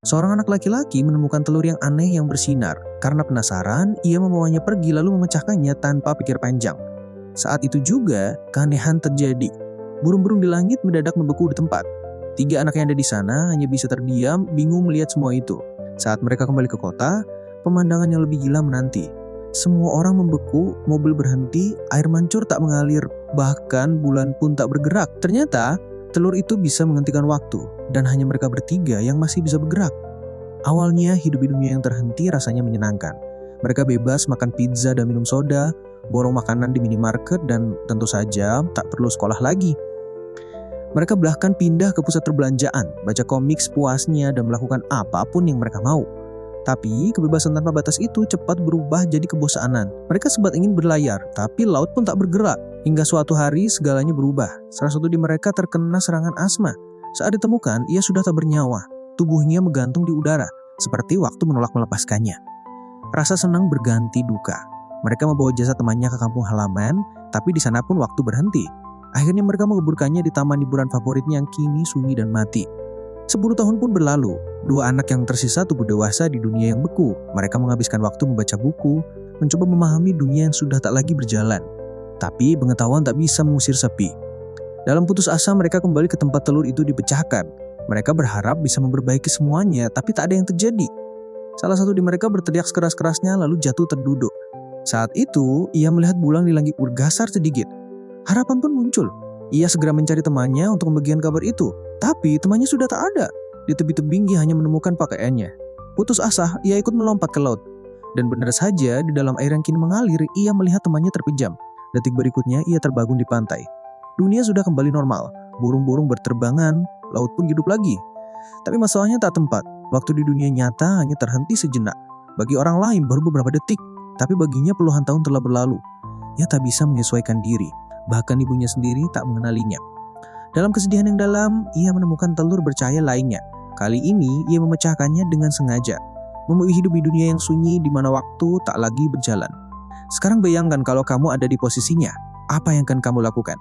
Seorang anak laki-laki menemukan telur yang aneh yang bersinar. Karena penasaran, ia membawanya pergi lalu memecahkannya tanpa pikir panjang. Saat itu juga, keanehan terjadi. Burung-burung di langit mendadak membeku di tempat. 3 anak yang ada di sana hanya bisa terdiam, bingung melihat semua itu. Saat mereka kembali ke kota, pemandangan yang lebih gila menanti. Semua orang membeku, mobil berhenti, air mancur tak mengalir, bahkan bulan pun tak bergerak. Ternyata, telur itu bisa menghentikan waktu, dan hanya mereka bertiga yang masih bisa bergerak. Awalnya, hidup di dunia yang terhenti rasanya menyenangkan. Mereka bebas makan pizza dan minum soda, borong makanan di minimarket, dan tentu saja tak perlu sekolah lagi. Mereka bahkan pindah ke pusat perbelanjaan, baca komik sepuasnya, dan melakukan apapun yang mereka mau. Tapi, kebebasan tanpa batas itu cepat berubah jadi kebosanan. Mereka sempat ingin berlayar, tapi laut pun tak bergerak. Hingga suatu hari, segalanya berubah. Salah satu di mereka terkena serangan asma. Saat ditemukan, ia sudah tak bernyawa. Tubuhnya menggantung di udara, seperti waktu menolak melepaskannya. Rasa senang berganti duka. Mereka membawa jasad temannya ke kampung halaman, tapi di sana pun waktu berhenti. Akhirnya mereka menguburkannya di taman hiburan favoritnya yang kini sunyi dan mati. 10 tahun pun berlalu. 2 anak yang tersisa tumbuh dewasa di dunia yang beku. Mereka menghabiskan waktu membaca buku, mencoba memahami dunia yang sudah tak lagi berjalan. Tapi pengetahuan tak bisa mengusir sepi. Dalam putus asa mereka kembali ke tempat telur itu dipecahkan. Mereka berharap bisa memperbaiki semuanya, tapi tak ada yang terjadi. Salah satu di mereka berteriak sekeras-kerasnya lalu jatuh terduduk. Saat itu, ia melihat bulan di langit bergeser sedikit. Harapan pun muncul. Ia segera mencari temannya untuk membagikan kabar itu. Tapi temannya sudah tak ada. Di tepi tebing ia hanya menemukan pakaiannya. Putus asa, ia ikut melompat ke laut. Dan benar saja, di dalam air yang kini mengalir, ia melihat temannya terpejam. Detik berikutnya, ia terbangun di pantai. Dunia sudah kembali normal. Burung-burung berterbangan, laut pun hidup lagi. Tapi masalahnya tak tempat. Waktu di dunia nyata hanya terhenti sejenak. Bagi orang lain baru beberapa detik. Tapi baginya puluhan tahun telah berlalu. Ia tak bisa menyesuaikan diri. Bahkan ibunya sendiri tak mengenalinya. Dalam kesedihan yang dalam, ia menemukan telur bercahaya lainnya. Kali ini, ia memecahkannya dengan sengaja. Memilih hidup di dunia yang sunyi di mana waktu tak lagi berjalan. Sekarang bayangkan kalau kamu ada di posisinya. Apa yang akan kamu lakukan?